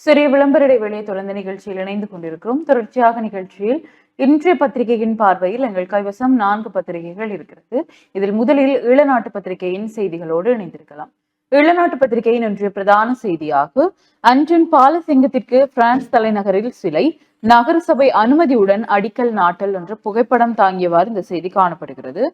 சிறிய விளம்பர இடைவெளியை தொடர்ந்த நிகழ்ச்சியில் இணைந்து கொண்டிருக்கிறோம். தொடர்ச்சியாக நிகழ்ச்சியில் இன்றைய பத்திரிகையின் பார்வையில் எங்கள் கைவசம் 4 பத்திரிகைகள் இருக்கிறது. இதில் முதலில் ஈழநாட்டு பத்திரிகையின் செய்திகளோடு இணைந்திருக்கலாம். ஈழநாட்டு பத்திரிகையின் இன்றைய பிரதான செய்தியாக அன்டன் பாலசிங்கத்திற்கு பிரான்ஸ் தலைநகரில் சிலை, நகரசபை அனுமதியுடன் அடிக்கல் நாட்டல் என்ற புகைப்படம் தாங்கியவாறு இந்த செய்தி காணப்படுகிறது.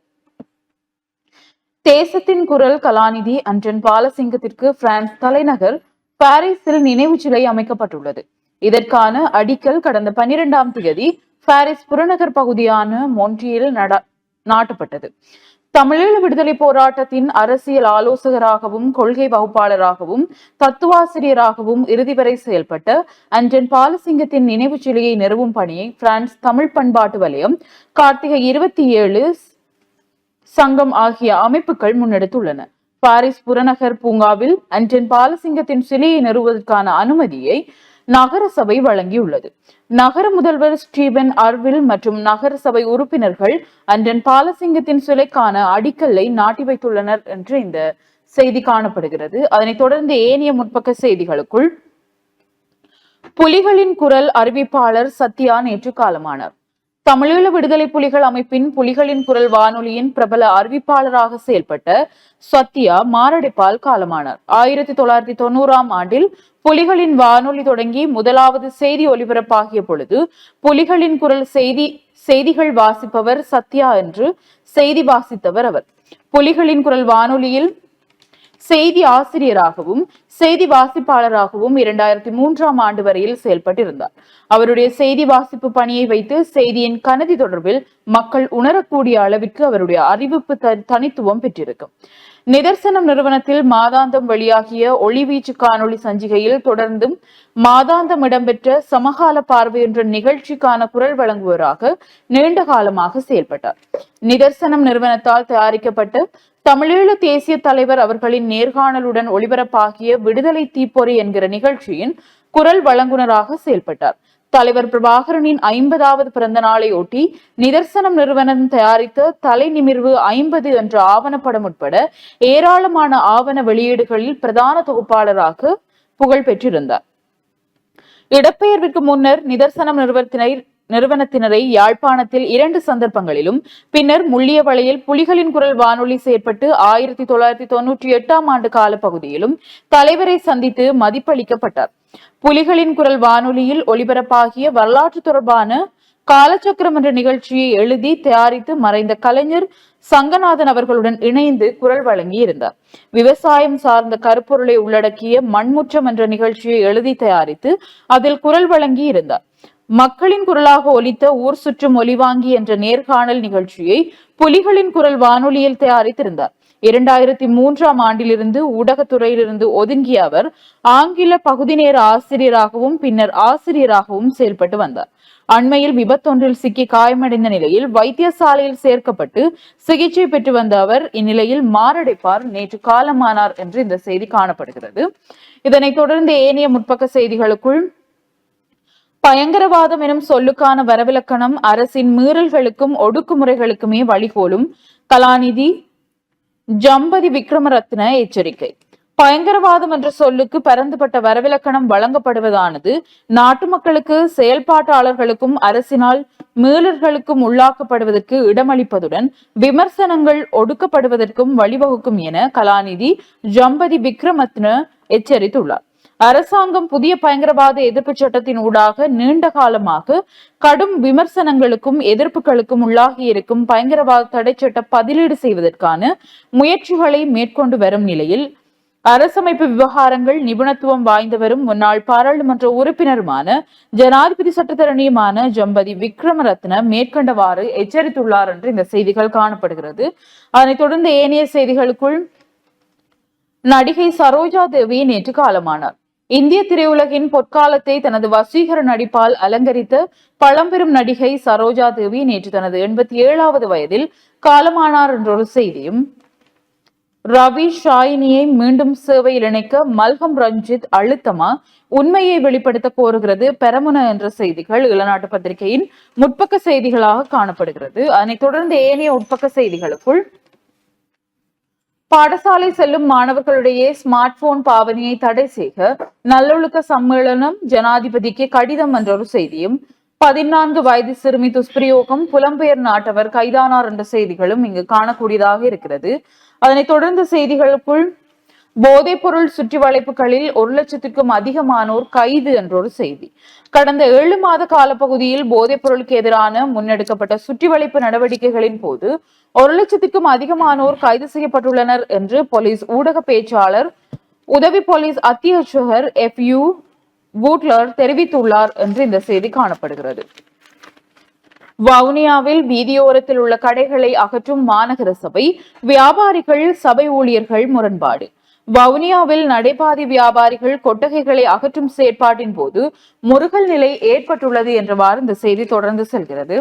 தேசத்தின் குரல் கலாநிதி அன்டன் பாலசிங்கத்திற்கு பிரான்ஸ் தலைநகர் பாரிஸில் நினைவு சிலை அமைக்கப்பட்டுள்ளது. இதற்கான அடிக்கல் கடந்த 12ஆம் தேதி பாரிஸ் புறநகர் பகுதியான மொன்ட்ரியல் நாட்டப்பட்டது. தமிழீழ விடுதலை போராட்டத்தின் அரசியல் ஆலோசகராகவும் கொள்கை வகுப்பாளராகவும் தத்துவாசிரியராகவும் இறுதி வரை செயல்பட்ட அன்டன் பாலசிங்கத்தின் நினைவு சிலையை நிறுவும் பணியை பிரான்ஸ் தமிழ் பண்பாட்டு வலயம், கார்த்திகை 27 சங்கம் ஆகிய அமைப்புகள் முன்னெடுத்துள்ளன. பாரிஸ் புறநகர் பூங்காவில் அன்டன் பாலசிங்கத்தின் சிலையை நிறுவுவதற்கான அனுமதியை நகரசபை வழங்கியுள்ளது. நகர முதல்வர் ஸ்டீபன் அர்வில் மற்றும் நகரசபை உறுப்பினர்கள் அன்டன் பாலசிங்கத்தின் சிலைக்கான அடிக்கல்லை நாட்டி வைத்துள்ளனர் என்று இந்த செய்தி காணப்படுகிறது. அதனைத் தொடர்ந்து ஏனைய முற்பக்க செய்திகளுக்குள், புலிகளின் குரல் அறிவிப்பாளர் சத்யா நேற்று காலமானார். தமிழீழ விடுதலை புலிகள் அமைப்பின் புலிகளின் குரல் வானொலியின் பிரபல அறிவிப்பாளராக செயல்பட்ட சத்யா மாரடைப்பால் காலமானார். 1990ஆம் ஆண்டில் புலிகளின் வானொலி தொடங்கி முதலாவது செய்தி ஒலிபரப்பாகிய பொழுது புலிகளின் குரல் செய்திகள் வாசிப்பவர் சத்யா என்று செய்தி வாசித்தவர் அவர். புலிகளின் குரல் வானொலியில் செய்தி ஆசிரியராகவும் செய்தி வாசிப்பாளராகவும் 2003ஆம் ஆண்டு வரையில் செயல்பட்டிருந்தார். அவருடைய செய்தி வாசிப்பு பணியை வைத்து செய்தியின் கனதி தொடர்பில் மக்கள் உணரக்கூடிய அளவிற்கு அவருடைய அறிவிப்பு தனித்துவம் பெற்றிருக்கும். நிதர்சனம் நிறுவனத்தில் மாதாந்தம் வெளியாகிய ஒளிவீச்சு காணொளி சஞ்சிகையில் தொடர்ந்தும் மாதாந்தம் இடம்பெற்ற சமகால பார்வை என்ற நிகழ்ச்சிக்கான குரல் வழங்குவராக நீண்ட காலமாக செயல்பட்டார். நிதர்சனம் நிறுவனத்தால் தயாரிக்கப்பட்ட தமிழீழ தேசிய தலைவர் அவர்களின் நேர்காணலுடன் ஒளிபரப்பாகிய விடுதலை தீப்பொறி என்கிற நிகழ்ச்சியின் குரல் வழங்குனராக செயல்பட்டார். தலைவர் பிரபாகரனின் 50வது பிறந்த நாளை ஒட்டி நிதர்சனம் நிறுவனம் தயாரித்த தலை நிமிர்வு 50 என்ற ஆவணப்படம் உட்பட ஏராளமான ஆவண வெளியீடுகளில் பிரதான தொகுப்பாளராக புகழ் பெற்றிருந்தார். இடப்பெயர்விற்கு முன்னர் நிதர்சனம் நிறுவனத்தினரை யாழ்ப்பாணத்தில் 2 சந்தர்ப்பங்களிலும் பின்னர் முள்ளியவளையில் புலிகளின் குரல் வானொலி செயற்பட்டு 1998ஆம் ஆண்டு கால பகுதியிலும் தலைவரை சந்தித்து மதிப்பளிக்கப்பட்டார். புலிகளின் குரல் வானொலியில் ஒலிபரப்பாகிய வரலாற்று தொடர்பான காலச்சக்கரம் என்ற நிகழ்ச்சியை எழுதி தயாரித்து மறைந்த கலைஞர் சங்கநாதன் அவர்களுடன் இணைந்து குரல் வழங்கி இருந்தார். விவசாயம் சார்ந்த கருப்பொருளை உள்ளடக்கிய மண்முற்றம் என்ற நிகழ்ச்சியை எழுதி தயாரித்து அதில் குரல் வழங்கி இருந்தார். மக்களின் குரலாக ஒலித்த ஊர் சுற்றும் ஒலிவாங்கி என்ற நேர்காணல் நிகழ்ச்சியை புலிகளின் குரல் வானொலியில் தயாரித்திருந்தார். 2003ஆம் ஆண்டிலிருந்து ஊடகத்துறையிலிருந்து ஒதுங்கிய அவர் ஆங்கில பகுதி நேர ஆசிரியராகவும் பின்னர் ஆசிரியராகவும் செயல்பட்டு வந்தார். அண்மையில் விபத்தொன்றில் சிக்கி காயமடைந்த நிலையில் வைத்தியசாலையில் சேர்க்கப்பட்டு சிகிச்சை பெற்று வந்த அவர் இந்நிலையில் மாரடைப்பார் நேற்று காலமானார் என்று இந்த செய்தி காணப்படுகிறது. இதனைத் தொடர்ந்து ஏனைய முற்பக்க செய்திகளுக்குள், பயங்கரவாதம் எனும் சொல்லுக்கான வரவிலக்கணம் அரசின் மீறல்களுக்கும் ஒடுக்குமுறைகளுக்குமே வழிகோலும் கலாநிதி ஜம்பதி விக்ரமரத்ன எச்சரிக்கை. பயங்கரவாதம் என்ற சொல்லுக்கு பரந்துபட்ட வரவிலக்கணம் வழங்கப்படுவதானது நாட்டு மக்களுக்கு, செயல்பாட்டாளர்களுக்கும் அரசினால் மீறல்களுக்கும் உள்ளாக்கப்படுவதற்கு இடமளிப்பதுடன் விமர்சனங்கள் ஒடுக்கப்படுவதற்கும் வழிவகுக்கும் என கலாநிதி ஜம்பதி விக்ரமரத்ன எச்சரித்துள்ளார். அரசாங்கம் புதிய பயங்கரவாத எதிர்ப்பு சட்டத்தின் ஊடாக நீண்ட காலமாக கடும் விமர்சனங்களுக்கும் எதிர்ப்புகளுக்கும் உள்ளாகி இருக்கும் பயங்கரவாத தடை சட்டம் பதிலீடு செய்வதற்கான முயற்சிகளை மேற்கொண்டு வரும் நிலையில் அரசமைப்பு விவகாரங்கள் நிபுணத்துவம் வாய்ந்தவரும் முன்னாள் பாராளுமன்ற உறுப்பினருமான ஜனாதிபதி சட்டத்தரணியுமான ஜம்பதி விக்ரமரத்ன மேற்கண்டவாறு எச்சரித்துள்ளார் என்று இந்த செய்திகள் காணப்படுகிறது. அதனைத் தொடர்ந்து ஏனைய செய்திகளுக்குள், நடிகை சரோஜா தேவி நேற்று காலமானார். இந்திய திரையுலகின் பொற்காலத்தை தனது வசீகர நடிப்பால் அலங்கரித்த பழம்பெரும் நடிகை சரோஜா தேவி நேற்று தனது 87வது வயதில் காலமானார் என்றொரு செய்தியும், ரவி ஷாயினியை மீண்டும் சேவையில் இணைக்க மல்கம் ரஞ்சித் அழுத்தமா, உண்மையை வெளிப்படுத்த கோருகிறது பெரமுன என்ற செய்திகள் இளநாட்டு பத்திரிகையின் முற்பக்க செய்திகளாக காணப்படுகிறது. அதனைத் தொடர்ந்து ஏனைய உட்பக்க செய்திகளுக்குள், பாடசாலை செல்லும் மாணவர்களிடையே ஸ்மார்ட் போன் பாவனையை தடை செய்க நல்லொழுக்க சம்மேளனம் ஜனாதிபதிக்கு கடிதம் என்ற ஒரு செய்தியும், 14 வயது சிறுமி துஷ்பிரயோகம் புலம்பெயர் நாட்டவர் கைதானார் என்ற செய்திகளும் இங்கு காணக்கூடியதாக இருக்கிறது. அதனைத் தொடர்ந்த செய்திகளுக்குள் போதைப் பொருள் சுற்றி வளைப்புகளில் 1,00,000க்கும் அதிகமானோர் கைது என்ற ஒரு செய்தி. கடந்த 7 மாத காலப்பகுதியில் போதைப் பொருளுக்கு எதிரான முன்னெடுக்கப்பட்ட சுற்றி வளைப்பு நடவடிக்கைகளின் போது 1,00,000க்கும் அதிகமானோர் கைது செய்யப்பட்டுள்ளனர் என்று போலீஸ் ஊடக பேச்சாளர் உதவி போலீஸ் அத்தியட்சகர் FU வூட்லர் தெரிவித்துள்ளார் என்று இந்த செய்தி காணப்படுகிறது. வவுனியாவில் வீதியோரத்தில் உள்ள கடைகளை அகற்றும் மாநகர சபை, வியாபாரிகள் சபை ஊழியர்கள் முரண்பாடு. வவுனியாவில் நடைபாதை வியாபாரிகள் கொட்டகைகளை அகற்றும் செயற்பாட்டின் போது முருகல் நிலை ஏற்பட்டுள்ளது என்றவாறு இந்த செய்தி தொடர்ந்து செல்கிறது.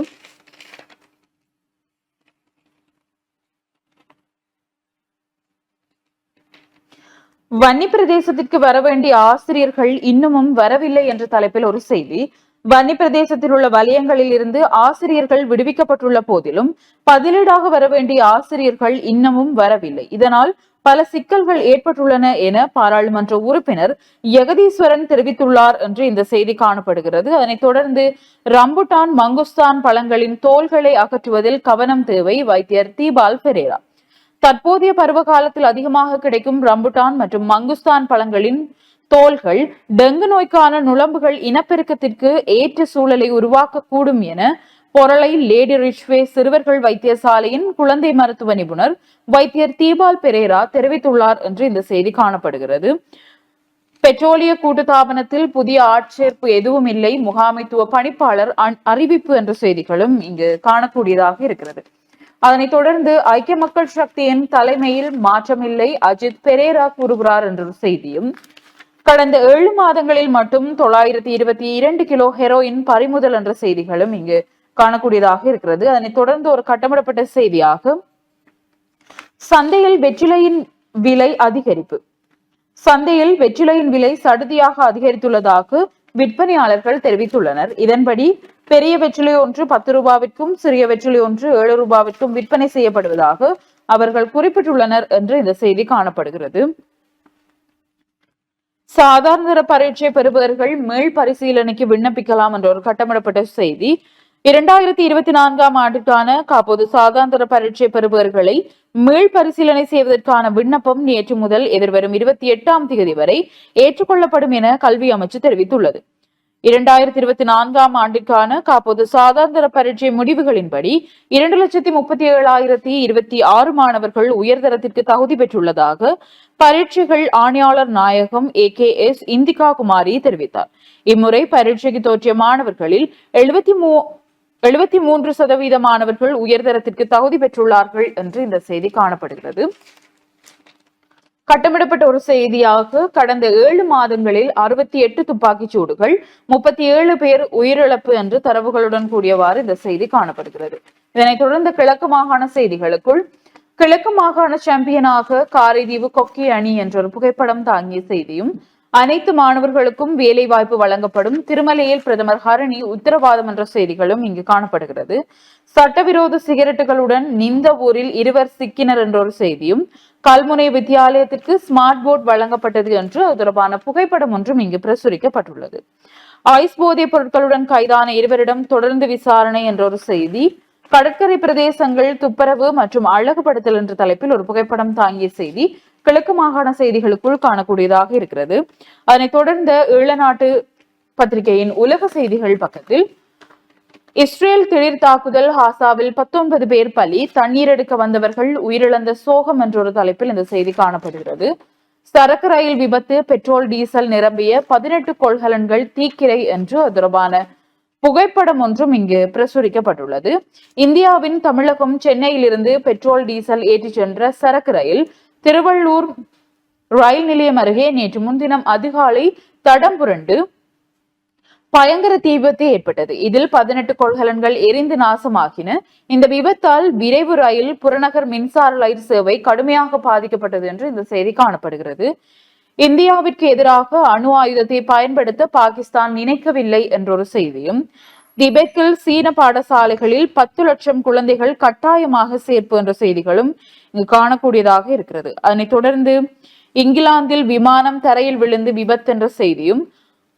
வன்னி பிரதேசத்திற்கு வர வேண்டிய ஆசிரியர்கள் இன்னமும் வரவில்லை என்ற தலைப்பில் ஒரு செய்தி. வன்னி பிரதேசத்தில் உள்ள வலயங்களில் இருந்து ஆசிரியர்கள் விடுவிக்கப்பட்டுள்ள போதிலும் பதிலீடாக வர வேண்டிய ஆசிரியர்கள் இன்னமும் வரவில்லை. இதனால் பல சிக்கல்கள் ஏற்பட்டுள்ளன என பாராளுமன்ற உறுப்பினர் ஜெகதீஸ்வரன் தெரிவித்துள்ளார் என்று இந்த செய்தி காணப்படுகிறது. அதனைத் தொடர்ந்து ரம்புட்டான் மங்குஸ்தான் பழங்களின் தோல்களை அகற்றுவதில் கவனம் தேவை, வைத்தியர் தீபால் பெரேரா. தற்போதைய பருவ காலத்தில் அதிகமாக கிடைக்கும் ரம்புட்டான் மற்றும் மங்குஸ்தான் பழங்களின் தோல்கள் டெங்கு நோய்க்கான நுளம்புகள் இனப்பெருக்கத்திற்கு ஏற்ற சூழலை உருவாக்கக்கூடும் என பொருளை லேடி ரிச்வே சிறுவர்கள் வைத்தியசாலையின் குழந்தை மருத்துவ நிபுணர் வைத்தியர் தீபால் பெரேரா தெரிவித்துள்ளார் என்று இந்த செய்தி காணப்படுகிறது. பெட்ரோலிய கூட்டுத்தாபனத்தில் புதிய ஆட்சேர்ப்பு எதுவும் இல்லை, முகாமைத்துவ பணிப்பாளர் அறிவிப்பு என்ற செய்திகளும் இங்கு காணக்கூடியதாக இருக்கிறது. அதனைத் தொடர்ந்து ஐக்கிய மக்கள் சக்தியின் தலைமையில் மாற்றமில்லை, அஜித் பெரேரா கூறுகிறார் என்ற செய்தியும், கடந்த 7 மாதங்களில் மட்டும் 922 கிலோ ஹெரோயின் பறிமுதல் என்ற செய்திகளும் இங்கு காணக்கூடியதாக இருக்கிறது. அதனைத் தொடர்ந்து ஒரு கட்டமிடப்பட்ட செய்தியாக சந்தையில் வெற்றிலையின் விலை அதிகரிப்பு. சந்தையில் வெற்றிலையின் விலை சடுதியாக அதிகரித்துள்ளதாக விற்பனையாளர்கள் தெரிவித்துள்ளனர். இதன்படி பெரிய வெற்றிலை ஒன்று 10 ரூபாவிற்கும் சிறிய வெற்றிலை ஒன்று 7 ரூபாவிற்கும் விற்பனை செய்யப்படுவதாக அவர்கள் குறிப்பிட்டுள்ளனர் என்று இந்த செய்தி காணப்படுகிறது. சாதாரண பரீட்சை பெறுபவர்கள் மேல் பரிசீலனைக்கு விண்ணப்பிக்கலாம் என்ற ஒரு கட்டமிடப்பட்ட செய்தி. 2024ஆம் ஆண்டுக்கான காப்போது சாதாரண பரீட்சை பெறுபவர்களை மீள் பரிசீலனை செய்வதற்கான விண்ணப்பம் நேற்று முதல் எதிர்வரும் 28ஆம் தேதி வரை ஏற்றுக்கொள்ளப்படும் என கல்வி அமைச்சு தெரிவித்துள்ளது. 2024ஆம் ஆண்டிற்கான காப்போது சாதாரண பரீட்சை முடிவுகளின்படி 2,37,026 மாணவர்கள் உயர்தரத்திற்கு தகுதி பெற்றுள்ளதாக பரீட்சைகள் ஆணையாளர் நாயகம் AKS இந்திகா குமாரி தெரிவித்தார். இம்முறை பரீட்சைக்கு தோற்றிய மாணவர்களில் 73% மாணவர்கள் உயர்தரத்திற்கு தகுதி பெற்றுள்ளார்கள் என்று இந்த செய்தி காணப்படுகிறது. கட்டமிடப்பட்ட ஒரு செய்தியாக கடந்த 7 மாதங்களில் 68 துப்பாக்கிச் சூடுகள், 37 பேர் உயிரிழப்பு என்று தரவுகளுடன் கூடியவாறு இந்த செய்தி காணப்படுகிறது. இதனைத் தொடர்ந்து கிழக்கு மாகாண செய்திகளுக்குள் கிழக்கு மாகாண சாம்பியனாக காரைதீவு கொக்கி அணி என்ற ஒரு புகைப்படம் தாங்கிய செய்தியும், அனைத்து மாணவர்களுக்கும் வேலை வாய்ப்பு வழங்கப்படும், திருமலையில் பிரதமர் ஹரணி உத்தரவாதம் என்ற செய்திகளும் இங்கு காணப்படுகிறது. சட்டவிரோத சிகரெட்டுகளுடன் நிந்த ஊரில் 2 சிக்கினர் என்ற ஒரு செய்தியும், கல்முனை வித்தியாலயத்திற்கு ஸ்மார்ட் போர்ட் வழங்கப்பட்டது என்று அது தொடர்பான புகைப்படம் ஒன்றும் இங்கு பிரசுரிக்கப்பட்டுள்ளது. ஐஸ் போதைப் பொருட்களுடன் கைதான 2 தொடர்ந்து விசாரணை என்ற ஒரு செய்தி, கடற்கரை பிரதேசங்கள் துப்புரவு மற்றும் அழகுபடுத்தல் என்ற தலைப்பில் ஒரு புகைப்படம் தாங்கிய செய்தி கிழக்கு மாகாண செய்திகளுக்குள் காணக்கூடியதாக இருக்கிறது. அதனைத் தொடர்ந்த ஈழநாட்டு பத்திரிகையின் உலக செய்திகள் பக்கத்தில் இஸ்ரேல் திடீர் தாக்குதல், ஹாசாவில் 19 பேர் பலி, தண்ணீர் எடுக்க வந்தவர்கள் உயிரிழந்த சோகம் என்ற ஒரு தலைப்பில் இந்த செய்தி காணப்படுகிறது. சரக்கு ரயில் விபத்து, பெட்ரோல் டீசல் நிரம்பிய 18 கொள்கலன்கள் தீக்கிரை என்று தொடர்பான புகைப்படம் ஒன்றும் இங்கு பிரசுரிக்கப்பட்டுள்ளது. இந்தியாவின் தமிழகம் சென்னையிலிருந்து பெட்ரோல் டீசல் ஏற்றிச் சென்ற சரக்கு ரயில் திருவள்ளூர் ரயில் நிலையம் அருகே நேற்று முன்தினம் அதிகாலை தடம் புரண்டு பயங்கர தீ விபத்து ஏற்பட்டது. இதில் 18 கொள்கலன்கள் எரிந்து நாசமாகின. இந்த விபத்தால் விரைவு ரயில் புறநகர் மின்சார ரயில் சேவை கடுமையாக பாதிக்கப்பட்டது என்று இந்த செய்தி காணப்படுகிறது. இந்தியாவிற்கு எதிராக அணு ஆயுதத்தை பயன்படுத்த பாகிஸ்தான் நினைக்கவில்லை என்றொரு செய்தியும், திபெத்தில் சீன பாடசாலைகளில் 10 லட்சம் குழந்தைகள் கட்டாயமாக சேர்ப்பு என்ற செய்திகளும் இங்கு காணக்கூடியதாக இருக்கிறது. அதனைத் தொடர்ந்து இங்கிலாந்தில் விமானம் தரையில் விழுந்து விபத்து என்ற செய்தியும்,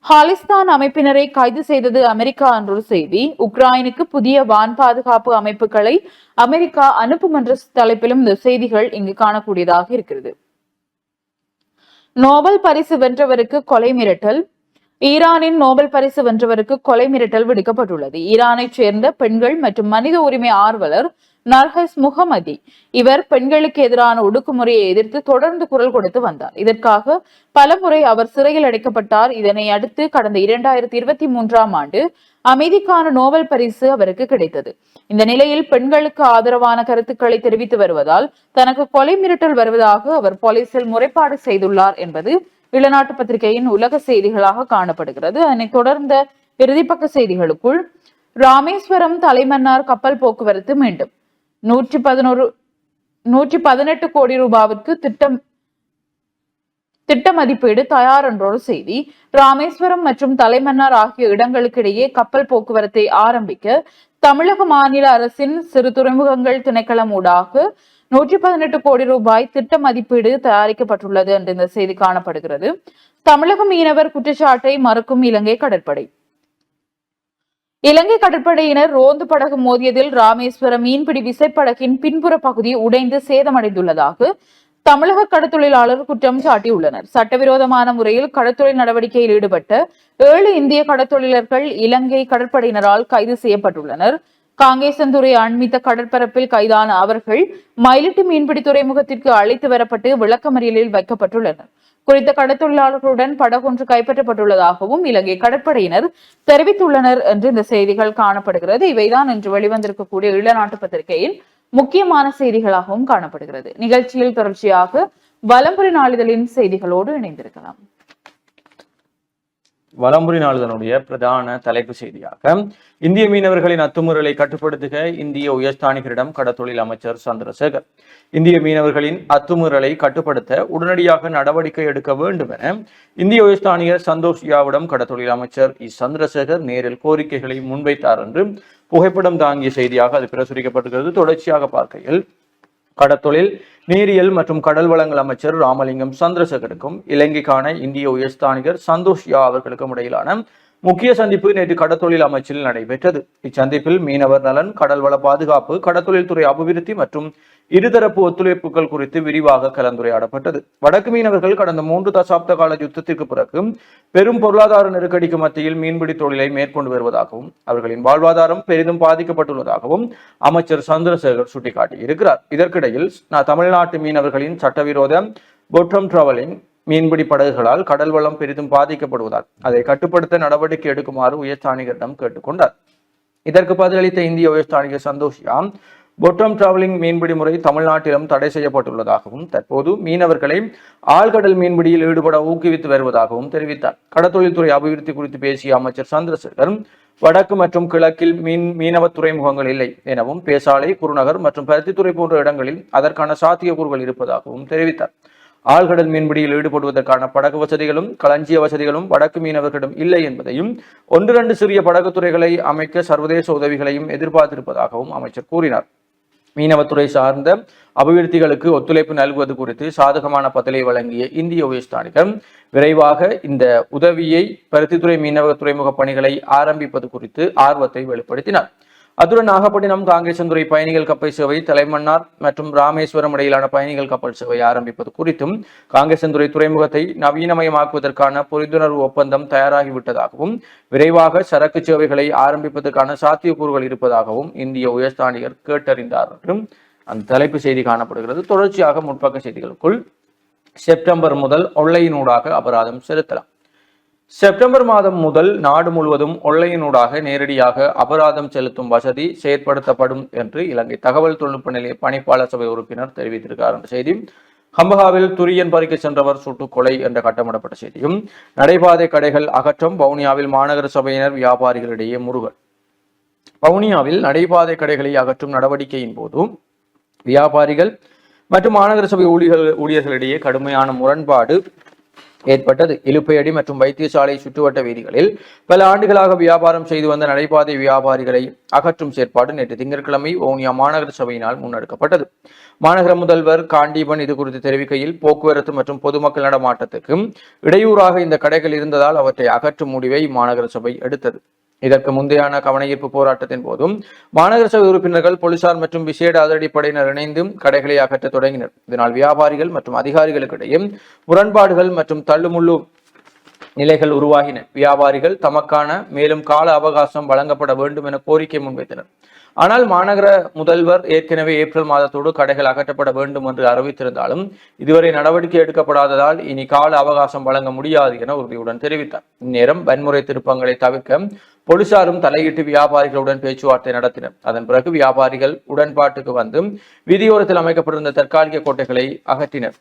ஹாலிஸ்தான் அமைப்பினரை கைது செய்தது அமெரிக்கா என்ற செய்தி, உக்ரைனுக்கு புதிய வான் பாதுகாப்பு அமைப்புகளை அமெரிக்கா அனுப்பும் என்ற தலைப்பிலும் இந்த செய்திகள் இங்கு காணக்கூடியதாக இருக்கிறது. நோபல் பரிசு வென்றவருக்கு கொலை மிரட்டல். ஈரானின் நோபல் பரிசு வென்றவருக்கு கொலை மிரட்டல் விடுக்கப்பட்டுள்ளது. ஈரானைச் சேர்ந்த பெண்கள் மற்றும் மனித உரிமை ஆர்வலர் நர்ஹஸ் முகமதி இவர் பெண்களுக்கு எதிரான ஒடுக்குமுறையை எதிர்த்து தொடர்ந்து குரல் கொடுத்து வந்தார். இதற்காக பலமுறை அவர் சிறையில் அடைக்கப்பட்டார். இதனை அடுத்து கடந்த 2023ஆம் ஆண்டு அமைதிக்கான நோபல் பரிசு அவருக்கு கிடைத்தது. இந்த நிலையில் பெண்களுக்கு ஆதரவான கருத்துக்களை தெரிவித்து வருவதால் தனக்கு கொலை மிரட்டல் வருவதாக அவர் போலீசில் முறைப்பாடு செய்துள்ளார் என்பது இளநாட்டு பத்திரிகையின் உலக செய்திகளாக காணப்படுகிறது. அதனைத் தொடர்ந்த இறுதிப்பக்க செய்திகளுக்குள், ராமேஸ்வரம் தலைமன்னார் கப்பல் போக்குவரத்து மீண்டும் 118 கோடி ரூபாவிற்கு திட்ட மதிப்பீடு தயார் என்றொரு செய்தி. ராமேஸ்வரம் மற்றும் தலைமன்னார் ஆகிய இடங்களுக்கு இடையே கப்பல் போக்குவரத்தை ஆரம்பிக்க தமிழக மாநில அரசின் சிறு துறைமுகங்கள் திணைக்களம் ஊடாக 118 கோடி ரூபாய் திட்ட மதிப்பீடு தயாரிக்கப்பட்டுள்ளது என்று இந்த செய்தி காணப்படுகிறது. தமிழக மீனவர் குற்றச்சாட்டை மறுக்கும் இலங்கை கடற்படை. இலங்கை கடற்படையினர் ரோந்து படகு மோதியதில் ராமேஸ்வரம் மீன்பிடி விசைப்படகின் பின்புற பகுதி உடைந்து சேதமடைந்துள்ளதாக தமிழக கடற்தொழிலாளர் குற்றம் சாட்டியுள்ளனர். சட்டவிரோதமான முறையில் கடற்தொழில் நடவடிக்கையில் ஈடுபட்ட 7 இந்திய கடற்தொழிலர்கள் இலங்கை கடற்படையினரால் கைது செய்யப்பட்டுள்ளனர். காங்கேசன்துறை அண்மித்த கடற்பரப்பில் கைதான அவர்கள் மயிலிட்டு மீன்பிடி துறைமுகத்திற்கு அழைத்து வரப்பட்டு விளக்கமறியலில் வைக்கப்பட்டுள்ளனர். குறித்த கடற்தொழிலாளர்களுடன் படகொன்று கைப்பற்றப்பட்டுள்ளதாகவும் இலங்கை கடற்படையினர் தெரிவித்துள்ளனர் என்று இந்த செய்திகள் காணப்படுகிறது. இவைதான் இன்று வெளிவந்திருக்கக்கூடிய ஈழநாட்டு பத்திரிகையின் முக்கியமான செய்திகளாகவும் காணப்படுகிறது. நிகழ்ச்சியில் தொடர்ச்சியாக வலம்புரி நாளிதழின் செய்திகளோடு இணைந்திருக்கலாம். வலம்புரி நாளிதழுடைய பிரதான தலைப்பு செய்தியாக, இந்திய மீனவர்களின் அத்துமீறலை கட்டுப்படுத்துக இந்திய உயர்ஸ்தானிகரிடம் கடற்தொழில் அமைச்சர் சந்திரசேகர். இந்திய மீனவர்களின் அத்துமீறலை கட்டுப்படுத்த உடனடியாக நடவடிக்கை எடுக்க வேண்டும் என இந்திய உயர்ஸ்தானிகர் சந்தோஷ் யாவிடம் கடற்தொழில் அமைச்சர் சந்திரசேகர் நேரில் கோரிக்கைகளை முன்வைத்தார் என்று புகைப்படம் தாங்கிய செய்தியாக அது பிரசுரிக்கப்பட்டிருக்கிறது. தொடர்ச்சியாக பார்க்கையில், கடற்தொழில் நீரியல் மற்றும் கடல் வளங்கள் அமைச்சர் ராமலிங்கம் சந்திரசேகருக்கும் இலங்கைக்கான இந்திய உயர்ஸ்தானிகர் சந்தோஷ் யா அவர்களுக்கும் இடையிலான முக்கிய சந்திப்பு நேற்று கடற்தொழில் அமைச்சில் நடைபெற்றது. இச்சந்திப்பில் மீனவர் நலன், கடல்வள பாதுகாப்பு, கடற்தொழில் துறை அபிவிருத்தி மற்றும் இருதரப்பு ஒத்துழைப்புகள் குறித்து விரிவாக கலந்துரையாடப்பட்டது. வடக்கு மீனவர்கள் கடந்த 3 தசாப்த கால யுத்தத்திற்கு பிறகு பெரும் பொருளாதார நெருக்கடிக்கு மத்தியில் மீன்பிடி தொழிலை மேற்கொண்டு வருவதாகவும் அவர்களின் வாழ்வாதாரம் பெரிதும் பாதிக்கப்பட்டுள்ளதாகவும் அமைச்சர் சந்திரசேகர் சுட்டிக்காட்டியிருக்கிறார். இதற்கிடையில் தமிழ்நாட்டு மீனவர்களின் சட்டவிரோத பொட்டம் டிராவலிங் மீன்பிடி படகுகளால் கடல் வளம் பெரிதும் பாதிக்கப்படுவதால் அதை கட்டுப்படுத்த நடவடிக்கை எடுக்குமாறு உயர்ஸ்தானிகரிடம் கேட்டுக்கொண்டார். இதற்கு பதிலளித்த இந்திய உயர்ஸ்தானிகர் சந்தோஷ் யா, பொட்டம் டிராவலிங் மீன்பிடி முறை தமிழ்நாட்டிலும் தடை செய்யப்பட்டுள்ளதாகவும் தற்போது மீனவர்களை ஆழ்கடல் மீன்பிடியில் ஈடுபட ஊக்குவித்து வருவதாகவும் தெரிவித்தார். கடற்தொழில்துறை அபிவிருத்தி குறித்து பேசிய அமைச்சர் சந்திரசேகர், வடக்கு மற்றும் கிழக்கில் மீனவ துறைமுகங்கள் இல்லை எனவும் பேசாலை, குருநகர் மற்றும் பருத்தித்துறை போன்ற இடங்களில் அதற்கான சாத்தியக்கூறுகள் இருப்பதாகவும் தெரிவித்தார். ஆழ்கடல் மீன்பிடியில் ஈடுபடுவதற்கான படகு வசதிகளும் களஞ்சிய வசதிகளும் வடக்கு மீனவர்களிடம் இல்லை என்பதையும் 1-2 சிறிய படகு துறைகளை அமைக்க சர்வதேச உதவிகளையும் எதிர்பார்த்திருப்பதாகவும் அமைச்சர் கூறினார். மீனவத்துறை சார்ந்த அபிவிருத்திகளுக்கு ஒத்துழைப்பு நல்குவது குறித்து சாதகமான பதிலை வழங்கிய இந்திய உயர்ஸ்தானிகர் விரைவாக இந்த உதவியை பருத்தித்துறை மீனவ துறைமுக பணிகளை ஆரம்பிப்பது குறித்து ஆர்வத்தை வெளிப்படுத்தினார். அத்துடன் நாகப்பட்டினம் காங்கேசன்துறை பயணிகள் கப்பல் சேவை, தலைமன்னார் மற்றும் ராமேஸ்வரம் இடையிலான பயணிகள் கப்பல் சேவை ஆரம்பிப்பது குறித்தும் காங்கேசன்துறை துறைமுகத்தை நவீனமயமாக்குவதற்கான புரிந்துணர்வு ஒப்பந்தம் தயாராகிவிட்டதாகவும் விரைவாக சரக்கு சேவைகளை ஆரம்பிப்பதற்கான சாத்தியக்கூறுகள் இருப்பதாகவும் இந்திய உயர்ஸ்தானிகர் கேட்டறிந்தார் என்றும் அந்த தலைப்பு செய்தி காணப்படுகிறது. தொடர்ச்சியாக முற்பக்க செய்திகளுக்குள், செப்டம்பர் முதல் ஒன்லைனூடாக அபராதம் செலுத்தலாம். செப்டம்பர் மாதம் முதல் நாடு முழுவதும் ஒன்லைனூடாக நேரடியாக அபராதம் செலுத்தும் வசதி செயற்படுத்தப்படும் என்று இலங்கை தகவல் தொழில்நுட்ப நிலைய பணிப்பாளர் சபை உறுப்பினர் தெரிவித்திருக்கிறார் என்ற செய்தி. ஹம்பகாவில் துரியன் பறிக்க சென்றவர் சுட்டுக் கொலை என்ற கட்டமிடப்பட்ட செய்தியும், நடைபாதை கடைகள் அகற்றம், வவுனியாவில் மாநகர சபையினர் வியாபாரிகளிடையே முருகல். வவுனியாவில் நடைபாதை கடைகளை அகற்றும் நடவடிக்கையின் போது வியாபாரிகள் மற்றும் மாநகர சபை ஊழியர்களிடையே கடுமையான முரண்பாடு ஏற்பட்டது. இலுப்பையடி மற்றும் வைத்தியசாலை சுற்றுவட்ட வீதிகளில் பல ஆண்டுகளாக வியாபாரம் செய்து வந்த நடைபாதை வியாபாரிகளை அகற்றும் செயற்பாடு நேற்று திங்கட்கிழமை வவுனியா மாநகர சபையினால் முன்னெடுக்கப்பட்டது. மாநகர முதல்வர் காண்டீபன் இது குறித்து தெரிவிக்கையில், போக்குவரத்து மற்றும் பொதுமக்கள் நடமாட்டத்துக்கு இடையூறாக இந்த கடைகள் இருந்ததால் அவற்றை அகற்றும் முடிவை மாநகர சபை எடுத்தது. இதற்கு முந்தையான கவனஈர்ப்பு போராட்டத்தின் போதும் மாநகர சபை உறுப்பினர்கள், போலீசார் மற்றும் விசேட அதிரடிப்படையினர் இணைந்து கடைகளை அகற்ற தொடங்கினர். இதனால் வியாபாரிகள் மற்றும் அதிகாரிகளுக்கிடையே முரண்பாடுகள் மற்றும் தள்ளுமுள்ளு நிலைகள் உருவாகின. வியாபாரிகள் தமக்கான மேலும் கால அவகாசம் வழங்கப்பட வேண்டும் என கோரிக்கை முன்வைத்தனர். ஆனால் மாநகர முதல்வர் ஏற்கனவே ஏப்ரல் மாதத்தோடு கடைகள் அகற்றப்பட வேண்டும் என்று அறிவித்திருந்தாலும் இதுவரை நடவடிக்கை எடுக்கப்படாததால் இனி கால அவகாசம் வழங்க முடியாது என உறுதியுடன் தெரிவித்தார். இந்நேரம் வன்முறை திருப்பங்களை தவிர்க்க போலீசாரும் தலையிட்டு வியாபாரிகளுடன் பேச்சுவார்த்தை நடத்தினர். அதன் பிறகு வியாபாரிகள் உடன்பாட்டுக்கு வந்து வீதியோரத்தில் அமைக்கப்பட்டிருந்த தற்காலிக கோட்டைகளை அகற்றினர்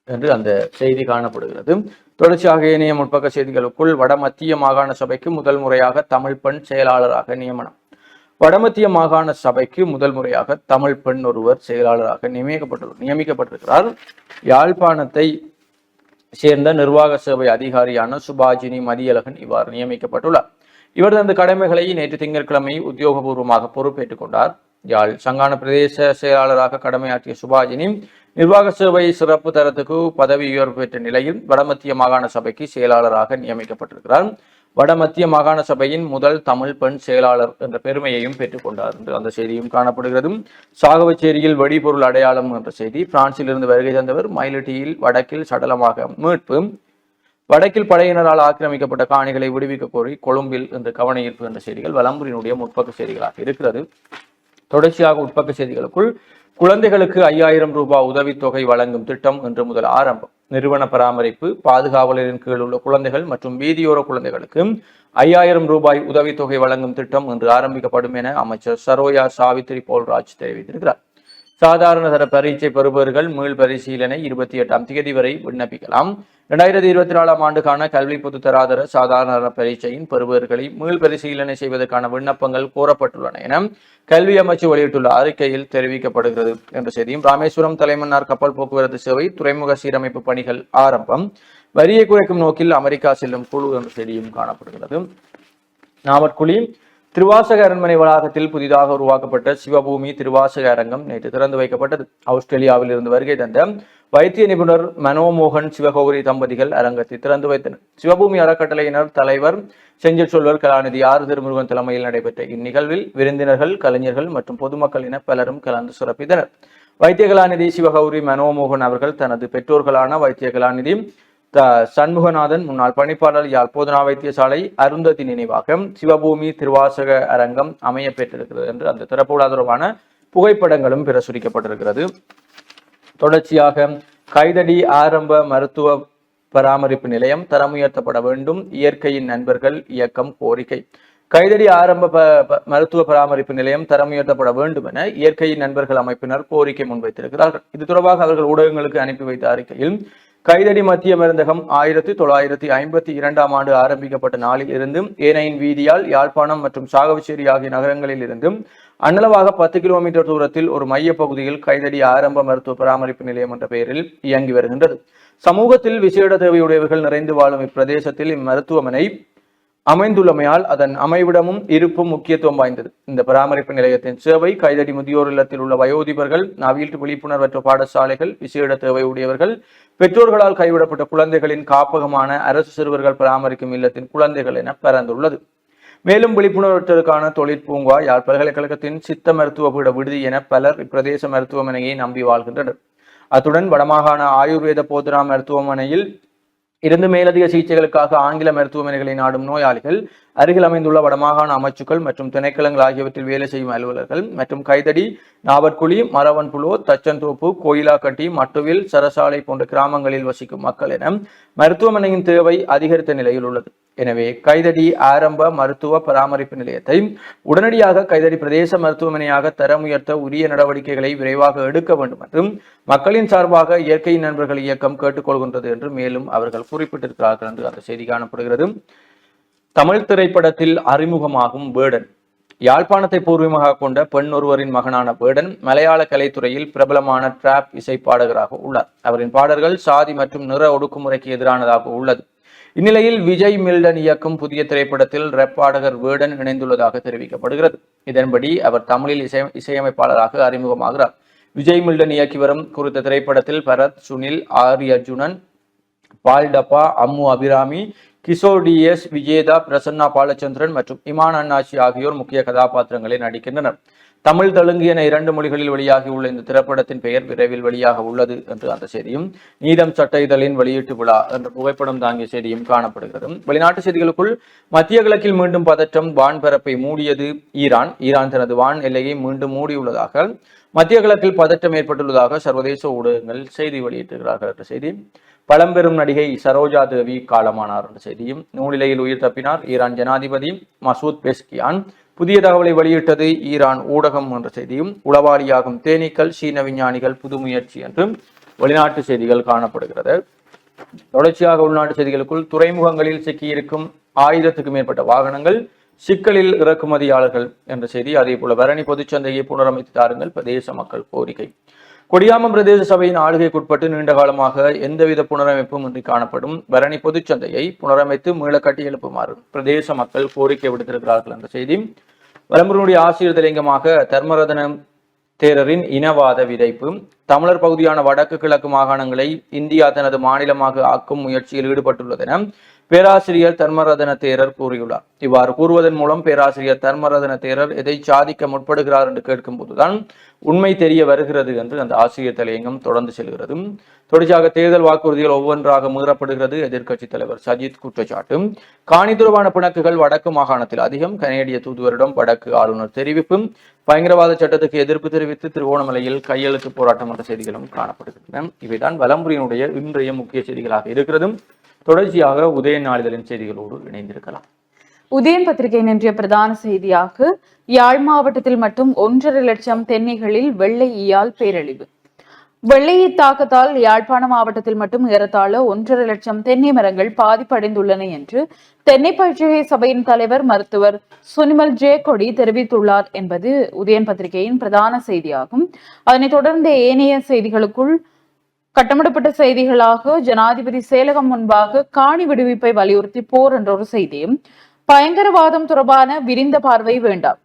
என்று அந்த செய்தி காணப்படுகிறது. தொடர்ச்சியாக இணைய முற்பக்க செய்திகளுக்குள், வடமத்திய மாகாண சபைக்கு முதல் முறையாக தமிழ் பெண் செயலாளராக நியமனம். வடமத்திய மாகாண சபைக்கு முதல் முறையாக தமிழ் பெண் ஒருவர் செயலாளராக நியமிக்கப்பட்டிருக்கிறார். யாழ்ப்பாணத்தை சேர்ந்த நிர்வாக சேவை அதிகாரியான சுபாஜினி மதியழகன் இவ்வாறு நியமிக்கப்பட்டுள்ளார். இவர் தனது கடமைகளை நேற்று திங்கட்கிழமை உத்தியோகபூர்வமாக பொறுப்பேற்றுக் கொண்டார். யாழ் சங்கான பிரதேச செயலாளராக கடமையாற்றிய சுபாஜினி நிர்வாக சேவை சிறப்பு தரத்துக்கு பதவி உயர்வு பெற்ற நிலையில் வடமத்திய மாகாண சபைக்கு செயலாளராக நியமிக்கப்பட்டிருக்கிறார். வடமத்திய மாகாண சபையின் முதல் தமிழ் பெண் செயலாளர் என்ற பெருமையையும் பெற்றுக் கொண்டார் என்று அந்த செய்தியும் காணப்படுகிறது. சாகவச்சேரியில் வெடிபொருள் அடையாளம் என்ற செய்தி. பிரான்சில் இருந்து வருகை தந்தவர் மயிலட்டியில் வடக்கில் சடலமாக மீட்பு. வடக்கில் படையினரால் ஆக்கிரமிக்கப்பட்ட காணிகளை விடுவிக்க கோரி கொழும்பில் இந்த கவன ஈர்ப்பு என்ற செய்திகள் வலம்புரியினுடைய முற்பக்க செய்திகளாக இருக்கிறது. தொடர்ச்சியாக உட்பக்க செய்திகளுக்குள், குழந்தைகளுக்கு 5000 ரூபாய் உதவித்தொகை வழங்கும் திட்டம் இன்று முதல் ஆரம்பம். நிறுவன பராமரிப்பு, பாதுகாவலரின் கீழ் உள்ள குழந்தைகள் மற்றும் வீதியோர குழந்தைகளுக்கு 5000 ரூபாய் உதவித்தொகை வழங்கும் திட்டம் இன்று ஆரம்பிக்கப்படும் என அமைச்சர் சரோயா சாவித்ரி போல்ராஜ் தெரிவித்திருக்கிறார். சாதாரண தர பரீட்சை பெறுபவர்கள் மீள் பரிசீலனை 28ஆம் தேதி வரை விண்ணப்பிக்கலாம். 2024ஆம் ஆண்டுக்கான கல்வி பொதுத்தராதர சாதாரண பரீட்சையின் பெறுபவர்களை மீள் பரிசீலனை செய்வதற்கான விண்ணப்பங்கள் கோரப்பட்டுள்ளன என கல்வி அமைச்சு வெளியிட்டுள்ள அறிக்கையில் தெரிவிக்கப்படுகிறது என்ற செய்தியும். ராமேஸ்வரம் தலைமன்னார் கப்பல் போக்குவரத்து சேவை துறைமுக சீரமைப்பு பணிகள் ஆரம்பம். வரியை குறைக்கும் நோக்கில் அமெரிக்கா செல்லும் குழு என்ற செய்தியும் காணப்படுகிறது. நாவற்குழி திருவாசக அரண்மனை வளாகத்தில் புதிதாக உருவாக்கப்பட்ட சிவபூமி திருவாசக அரங்கம் நேற்று திறந்து வைக்கப்பட்டது. ஆஸ்திரேலியாவில் இருந்து வருகை தந்த வைத்திய நிபுணர் மனோமோகன் சிவகௌரி தம்பதிகள் அரங்கத்தை திறந்து வைத்தனர். சிவபூமி அறக்கட்டளையினர் தலைவர் செஞ்சொல்வர் கலாநிதி ஆர் திருமுருகன் தலைமையில் நடைபெற்ற இந்நிகழ்வில் விருந்தினர்கள், கலைஞர்கள் மற்றும் பொதுமக்கள் என பலரும் கலந்து சிறப்பித்தனர். வைத்திய கலாநிதி சிவகௌரி மனோமோகன் அவர்கள் தனது பெற்றோர்களான வைத்திய கலாநிதி சண்முகநாதன், முன்னாள் பணிப்பாளர் யாழ் போதனா வைத்தியசாலை அருந்ததி நினைவாக சிவபூமி திருவாசக அரங்கம் அமைய பெற்றிருக்கிறது என்று அந்த திறப்புலா தொடர்பான புகைப்படங்களும் பிரசுரிக்கப்பட்டிருக்கிறது. தொடர்ச்சியாக கைதடி ஆரம்ப மருத்துவ பராமரிப்பு நிலையம் தரம் உயர்த்தப்பட வேண்டும், இயற்கையின் நண்பர்கள் இயக்கம் கோரிக்கை. கைதடி ஆரம்ப மருத்துவ பராமரிப்பு நிலையம் தரம் உயர்த்தப்பட வேண்டும் என இயற்கையின் நண்பர்கள் அமைப்பினர் கோரிக்கை முன்வைத்திருக்கிறார்கள். இது தொடர்பாக அவர்கள் ஊடகங்களுக்கு அனுப்பி வைத்த அறிக்கையில், கைதடி மத்திய மருந்தகம் 1952ஆம் ஆண்டு ஆரம்பிக்கப்பட்ட நாளில் இருந்தும் ஏனையின் வீதியால் யாழ்ப்பாணம் மற்றும் சாகவச்சேரி ஆகிய நகரங்களில் இருந்தும் அன்னளவாக 10 கிலோமீட்டர் தூரத்தில் ஒரு மைய பகுதியில் கைதடி ஆரம்ப மருத்துவ பராமரிப்பு நிலையம் என்ற பெயரில் இயங்கி வருகின்றது. சமூகத்தில் விசேட தேவையுடையவர்கள் நிறைந்து வாழும் இப்பிரதேசத்தில் இம்மருத்துவமனை அமைந்துள்ளமையால் அதன் அமைவிடமும் இருப்பும் முக்கியத்துவம் வாய்ந்தது. இந்த பராமரிப்பு நிலையத்தின் சேவை கைதடி முதியோர் இல்லத்தில் உள்ள வயோதிபர்கள், நவீன விழிப்புணர்வற்ற பாடசாலைகள், விசேட தேவையுடையவர்கள், பெற்றோர்களால் கைவிடப்பட்ட குழந்தைகளின் காப்பகமான அரசு சிறுவர்கள் பராமரிக்கும் இல்லத்தின் குழந்தைகள் என பரந்துள்ளது. மேலும் விழிப்புணர்வற்றோருக்கான தொழிற்பூங்கா, யாழ் பல்கலைக்கழகத்தின் சித்த மருத்துவ பீட விடுதி என பலர் இப்பிரதேச மருத்துவமனையை நம்பி வாழ்கின்றனர். அத்துடன் வடமாகாண ஆயுர்வேத போதனா மருத்துவமனையில் இருந்து மேலதிக சிகிச்சைகளுக்காக ஆங்கில மருத்துவமனைகளை நாடும் நோயாளிகள், அருகில் அமைந்துள்ள வடமாகாண அமைச்சுக்கள் மற்றும் திணைக்களங்கள் ஆகியவற்றில் வேலை செய்யும் அலுவலர்கள் மற்றும் கைதடி, நாவற்குழி, மரவன்புலோ, தச்சன்தோப்பு, கோயிலாக்கட்டி, மட்டுவில், சரசாலை போன்ற கிராமங்களில் வசிக்கும் மக்கள் என மருத்துவமனையின் தேவை அதிகரித்த நிலையில் உள்ளது. எனவே கைதடி ஆரம்ப மருத்துவ பராமரிப்பு நிலையத்தை உடனடியாக கைதடி பிரதேச மருத்துவமனையாக தரம் உயர்த்த உரிய நடவடிக்கைகளை விரைவாக எடுக்க வேண்டும் என்றும் மக்களின் சார்பாக இயற்கை நண்பர்கள் இயக்கம் கேட்டுக்கொள்கின்றது என்று மேலும் அவர்கள் குறிப்பிட்டிருக்கிறார்கள் என்று அந்த செய்தி காணப்படுகிறது. தமிழ் திரைப்படத்தில் அறிமுகமாகும் வேடன். யாழ்ப்பாணத்தை பூர்வீகமாக கொண்ட பெண் ஒருவரின் மகனான வேடன் மலையாள கலைத்துறையில் பிரபலமான டிராப் இசை பாடகராக உள்ளார். அவரின் பாடல்கள் சாதி மற்றும் நிற ஒடுக்குமுறைக்கு எதிரானதாக உள்ளது. இந்நிலையில் விஜய் மில்டன் இயக்கும் புதிய திரைப்படத்தில் ரேப் பாடகர் வேடன் இணைந்துள்ளதாக தெரிவிக்கப்படுகிறது. இதன்படி அவர் தமிழில் இசையமைப்பாளராக அறிமுகமாகிறார். விஜய் மில்டன் இயக்கி வரும் குறித்த திரைப்படத்தில் பரத், சுனில், ஆரி அர்ஜுனன், பால் டப்பா, அம்மு அபிராமி, கிஷோர் டிஎஸ், விஜேதா, பிரசன்னா பாலச்சந்திரன் மற்றும் இமான் அண்ணாச்சி ஆகியோர் முக்கிய கதாபாத்திரங்களில் நடிக்கின்றனர். தமிழ், தெலுங்கு என 2 மொழிகளில் வெளியாகியுள்ள இந்த திரைப்படத்தின் பெயர் விரைவில் வெளியாக உள்ளது என்று அந்த செய்தியும், நீதம் சட்ட இதழின் வெளியீட்டு விழா என்ற புகைப்படம் தாங்கிய செய்தியும் காணப்படுகிறது. வெளிநாட்டு செய்திகளுக்குள் மத்திய கிழக்கில் மீண்டும் பதற்றம், வான்பரப்பை மூடியது ஈரான். ஈரான் தனது வான் எல்லையை மீண்டும் மூடியுள்ளதாக, மத்திய கிழக்கில் பதற்றம் ஏற்பட்டுள்ளதாக சர்வதேச ஊடகங்கள் செய்தி வெளியிட்டிருக்கிறார்கள் என்ற செய்தி. பழம்பெரும் நடிகை சரோஜா தேவி காலமானார் என்ற செய்தியும், நூலிலையில் உயிர் தப்பினார் ஈரான் ஜனாதிபதி மசூத் பெஸ்கியான். புதிய தகவலை வெளியிட்டது ஈரான் ஊடகம் என்ற செய்தியும், உளவாளியாகும் தேனீக்கள் சீன விஞ்ஞானிகள் புது முயற்சி என்றும் வெளிநாட்டு செய்திகள் காணப்படுகிறது. தொடர்ச்சியாக உள்நாட்டு செய்திகளுக்குள் துறைமுகங்களில் சிக்கியிருக்கும் 1000க்கும் மேற்பட்ட வாகனங்கள் சிக்கலில் இறக்குமதியாளர்கள் என்ற செய்தி. அதே போல பரணி பொதுச்சந்தையை புனரமைத்து தாருங்கள் பிரதேச மக்கள் கோரிக்கை. கொடியாமம் பிரதேச சபையின் ஆளுகைக்குட்பட்டு நீண்ட காலமாக எந்தவித புனரமைப்பும் இன்றி காணப்படும் பரணி பொதுச்சந்தையை புனரமைத்து மீள கட்டி எழுப்புமாறு பிரதேச மக்கள் கோரிக்கை விடுத்திருக்கிறார்கள் என்ற செய்தி. வலம்புரனுடைய ஆசிரியர் தலைங்கமாக தர்மரதன தேரரின் இனவாத விதைப்பு. தமிழர் பகுதியான வடக்கு கிழக்கு மாகாணங்களை இந்தியா தனது மாநிலமாக ஆக்கும் முயற்சியில் ஈடுபட்டுள்ளதென பேராசிரியர் தர்மரதன தேரர் கூறியுள்ளார். இவ்வாறு கூறுவதன் மூலம் பேராசிரியர் தர்மரதன தேரர் எதை சாதிக்க முற்படுகிறார் என்று கேட்கும் போதுதான் உண்மை தெரிய வருகிறது என்று அந்த ஆசிரியர் தலையங்கம் தொடர்ந்து செல்கிறது. தொடர்ச்சியாக தேர்தல் வாக்குறுதிகள் ஒவ்வொன்றாக மீறப்படுகிறது எதிர்க்கட்சித் தலைவர் சஜித் குற்றச்சாட்டு. காணி தொடர்பான பிணக்குகள் வடக்கு மாகாணத்தில் அதிகம், கனேடிய தூதுவரிடம் வடக்கு ஆளுநர் தெரிவிப்பு. பயங்கரவாத சட்டத்துக்கு எதிர்ப்பு தெரிவித்து திருவோணமலையில் கையெழுத்து போராட்டம் என்ற செய்திகளும் காணப்படுகின்றன. இவைதான் வலம்புரியினுடைய இன்றைய முக்கிய செய்திகளாக இருக்கிறது. தொடர்ச்சியாக உதயன் நாளிதழின் செய்திகளோடு இணைந்திருக்கலாம். உதயன் பத்திரிகையின் இன்றைய பிரதான செய்தியாக யாழ் மாவட்டத்தில் மட்டும் 1.5 லட்சம் தென்னைகளில் வெள்ளை ஈயால் பேரழிவு. வெள்ளையை தாக்கத்தால் யாழ்ப்பாண மாவட்டத்தில் மட்டும் ஏறத்தாழ 1.5 லட்சம் தென்னை மரங்கள் பாதிப்படைந்துள்ளன என்று தென்னை பயிற்சிகை சபையின் தலைவர் மருத்துவர் சுனிமல் ஜேகொடி தெரிவித்துள்ளார் என்பது உதயன் பத்திரிகையின் பிரதான செய்தியாகும். அதனைத் தொடர்ந்து ஏனைய செய்திகளுக்குள் கட்டமிடப்பட்ட செய்திகளாக ஜனாதிபதி செயலகம் முன்பாக காணி விடுவிப்பை வலியுறுத்தி போர் என்ற ஒரு செய்தியும், பயங்கரவாதம் தொடர்பான விரிந்த பார்வை வேண்டாம்,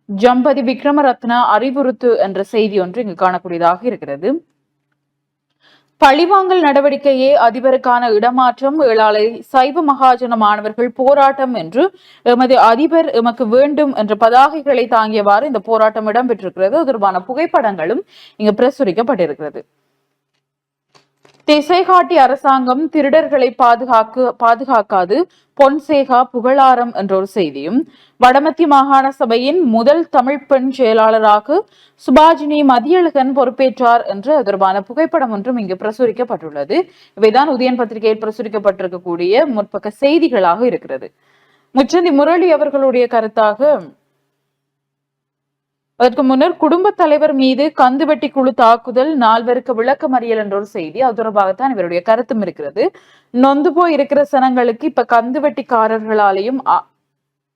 ஜம்பதி விக்ரமரத்ன அறிவுறுத்து என்ற செய்தி ஒன்று இங்கு காணக்கூடியதாக இருக்கிறது. பழிவாங்கல் நடவடிக்கையே அதிபருக்கான இடமாற்றம், ஏழாலை சைவ மகாஜன மாணவர்கள் போராட்டம் என்று எமது அதிபர் எமக்கு வேண்டும் என்ற பதாகைகளை தாங்கியவாறு இந்த போராட்டம் இடம்பெற்றிருக்கிறது. தொடர்பான புகைப்படங்களும் இங்கு பிரசுரிக்கப்பட்டிருக்கிறது. திசைகாட்டி அரசாங்கம் திருடர்களை பாதுகாக்காது பொன்சேகா புகழாரம் என்ற ஒரு செய்தியும், வடமத்திய மாகாண சபையின் முதல் தமிழ் பெண் செயலாளராக சுபாஜினி மதியழகன் பொறுப்பேற்றார் என்று தொடர்பான புகைப்படம் ஒன்றும் இங்கு பிரசுரிக்கப்பட்டுள்ளது. இவைதான் உதயன் பத்திரிகையில் பிரசுரிக்கப்பட்டிருக்கக்கூடிய முற்பக்க செய்திகளாக இருக்கிறது. முச்சந்தி முரளி அவர்களுடைய கருத்தாக, அதற்கு முன்னர் குடும்ப தலைவர் மீது கந்துவெட்டி குழு தாக்குதல், 4 விளக்கமறியல் என்ற ஒரு செய்தி. அது தொடர்பாகத்தான் இவருடைய கருத்தும் இருக்கிறது. நொந்து போய் இருக்கிற சனங்களுக்கு இப்ப கந்துவெட்டிக்காரர்களாலேயும்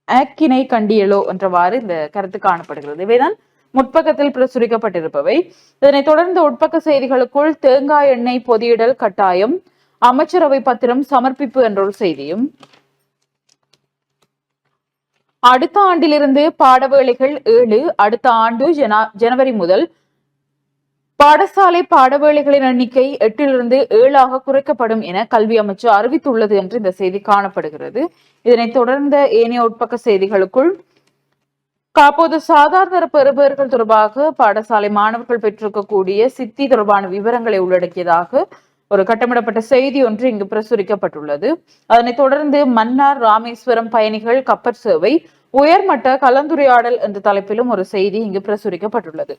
ஆக்கினை கண்டியலோ என்றவாறு இந்த கருத்து காணப்படுகிறது. இவைதான் முற்பக்கத்தில் பிரசுரிக்கப்பட்டிருப்பவை. இதனைத் தொடர்ந்து உட்பக்க செய்திகளுக்குள் தேங்காய் எண்ணெய் பொதியிடல் கட்டாயம், அமைச்சரவை பத்திரம் சமர்ப்பிப்பு என்ற ஒரு செய்தியும், அடுத்த ஆண்டிலிருந்து பாடவேளைகள் 7, அடுத்த ஆண்டு ஜனவரி முதல் பாடசாலை பாடவேளைகளின் எண்ணிக்கை 8லிருந்து 7ஆக குறைக்கப்படும் என கல்வி அமைச்சு அறிவித்துள்ளது என்று இந்த செய்தி காணப்படுகிறது. இதனைத் தொடர்ந்த ஏனைய உட்பக்க செய்திகளுக்குள் காப்போது சாதாரண பெறுபவர்கள் தொடர்பாக பாடசாலை மாணவர்கள் பெற்றிருக்கக்கூடிய சித்தி தொடர்பான விவரங்களை உள்ளடக்கியதாக ஒரு கட்டமிடப்பட்ட செய்தி ஒன்று இங்கு பிரசுரிக்கப்பட்டுள்ளது. அதனைத் தொடர்ந்து மன்னார் ராமேஸ்வரம் பயணிகள் கப்பற் சேவை உயர்மட்ட கலந்துரையாடல் என்ற தலைப்பிலும் ஒரு செய்தி இங்கு பிரசுரிக்கப்பட்டுள்ளது.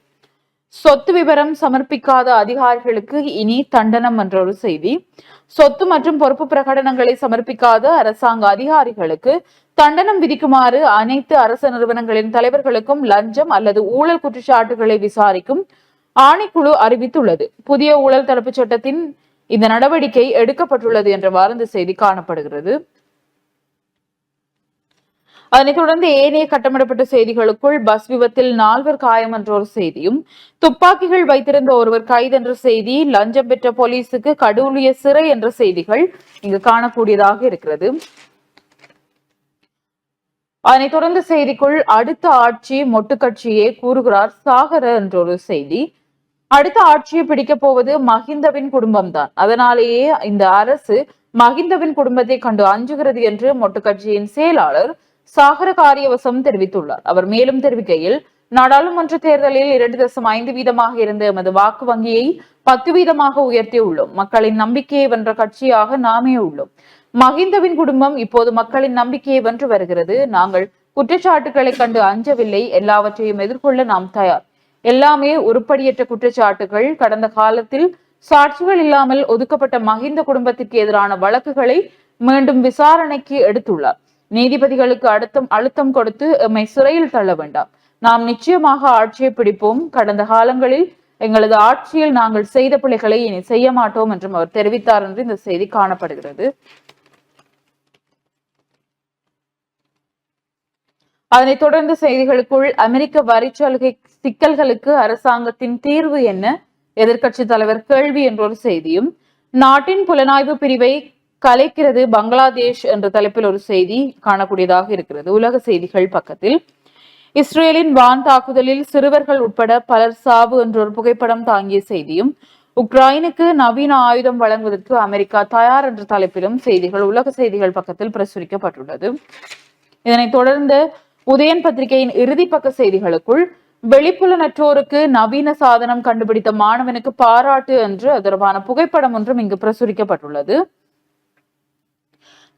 சொத்து விவரம் சமர்ப்பிக்காத அதிகாரிகளுக்கு இனி தண்டனம் என்ற ஒரு செய்தி. சொத்து மற்றும் பொறுப்பு பிரகடனங்களை சமர்ப்பிக்காத அரசாங்க அதிகாரிகளுக்கு தண்டனம் விதிக்குமாறு அனைத்து அரசு நிறுவனங்களின் தலைவர்களுக்கும் லஞ்சம் அல்லது ஊழல் குற்றச்சாட்டுகளை விசாரிக்கும் ஆணைக்குழு அறிவித்துள்ளது. புதிய ஊழல் தடுப்பு சட்டத்தின் இந்த நடவடிக்கை எடுக்கப்பட்டுள்ளது என்றவாறு இந்த செய்தி காணப்படுகிறது. அதனைத் தொடர்ந்து ஏனைய கட்டமிடப்பட்ட செய்திகளுக்குள் பஸ் விபத்தில் 4 காயம் என்ற ஒரு செய்தியும், துப்பாக்கிகள் வைத்திருந்த ஒருவர் கைது என்ற செய்தி, லஞ்சம் பெற்ற போலீசுக்கு கடூழிய சிறை என்ற செய்திகள் இங்கு காணக்கூடியதாக இருக்கிறது. அதனைத் தொடர்ந்த செய்திக்குள் அடுத்த ஆட்சி மொட்டு கட்சியே கூறுகிறார் சாகர என்ற ஒரு செய்தி. அடுத்த ஆட்சியை பிடிக்கப் போவது மஹிந்தவின் குடும்பம்தான், அதனாலேயே இந்த அரசு மஹிந்தவின் குடும்பத்தை கண்டு அஞ்சுகிறது என்று மொட்டு கட்சியின் செயலாளர் சாகர காரியவசம் தெரிவித்துள்ளார். அவர் மேலும் தெரிவிக்கையில், நாடாளுமன்ற தேர்தலில் 2.5% இருந்த எமது வாக்கு வங்கியை 10% உயர்த்தியுள்ளோம். மக்களின் நம்பிக்கையை வென்ற கட்சியாக நாமே உள்ளோம். மஹிந்தவின் குடும்பம் இப்போது மக்களின் நம்பிக்கையை வென்று வருகிறது. நாங்கள் குற்றச்சாட்டுகளை கண்டு அஞ்சவில்லை. எல்லாவற்றையும் எதிர்கொள்ள நாம் தயார். எல்லாமே உருப்படியற்ற குற்றச்சாட்டுகள். கடந்த காலத்தில் சாட்சிகள் இல்லாமல் ஒதுக்கப்பட்ட மஹிந்த குடும்பத்திற்கு எதிரான வழக்குகளை மீண்டும் விசாரணைக்கு எடுத்துள்ளார். நீதிபதிகளுக்கு அழுத்தம் கொடுத்து எம்மை சிறையில் தள்ள வேண்டாம். நாம் நிச்சயமாக ஆட்சியை பிடிப்போம். கடந்த காலங்களில் எங்களது ஆட்சியில் நாங்கள் செய்த பிழைகளை இனி செய்ய மாட்டோம் என்றும் அவர் தெரிவித்தார் என்று இந்த செய்தி காணப்படுகிறது. அதனைத் தொடர்ந்து செய்திகளுக்குள் அமெரிக்க வரிச்சலுகை சிக்கல்களுக்கு அரசாங்கத்தின் தீர்வு என்ன, எதிர்க்கட்சி தலைவர் கேள்வி என்ற ஒரு செய்தியும், நாட்டின் புலனாய்வு பிரிவை கலைக்கிறது பங்களாதேஷ் என்ற தலைப்பில் ஒரு செய்தி காணக்கூடியதாக இருக்கிறது. உலக செய்திகள் பக்கத்தில் இஸ்ரேலின் வான் தாக்குதலில் சிறுவர்கள் உட்பட பலர் சாவு என்ற ஒரு புகைப்படம் தாங்கிய செய்தியும், உக்ரைனுக்கு நவீன ஆயுதம் வழங்குவதற்கு அமெரிக்கா தயார் என்ற தலைப்பிலும் செய்திகள் உலக செய்திகள் பக்கத்தில் பிரசுரிக்கப்பட்டுள்ளது. இதனைத் தொடர்ந்து உதயன் பத்திரிகையின் இறுதி பக்க செய்திகளுக்குள் வெளிப்புலனற்றோருக்கு நவீன சாதனம் கண்டுபிடித்த மாணவனுக்கு பாராட்டு என்று தொடர்பான புகைப்படம் ஒன்றும் இங்கு பிரசுரிக்கப்பட்டுள்ளது.